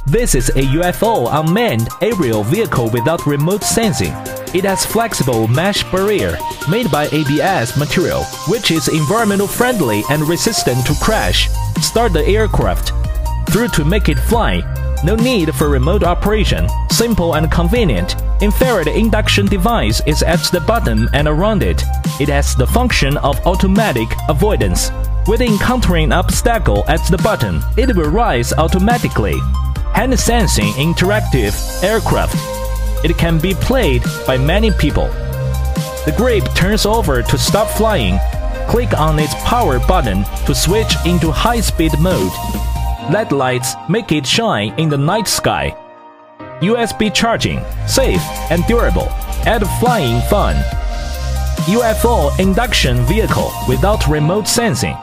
This is a UFO unmanned aerial vehicle without remote sensing. It has flexible mesh barrier made by ABS material, which is environmental friendly and resistant to crash. Start the aircraft. Through to make it fly. No need for remote operation. Simple and convenient. Infrared induction device is at the bottom and around it. It has the function of automatic avoidance. With encountering obstacle at the bottom, it will rise automatically. Hand sensing interactive aircraft. It can be played by many people. The grip turns over to stop flying. Click on its power button to switch into high-speed mode. LED lights make it shine in the night sky. USB charging, safe and durable. Add flying fun. UFO induction vehicle without remote sensing.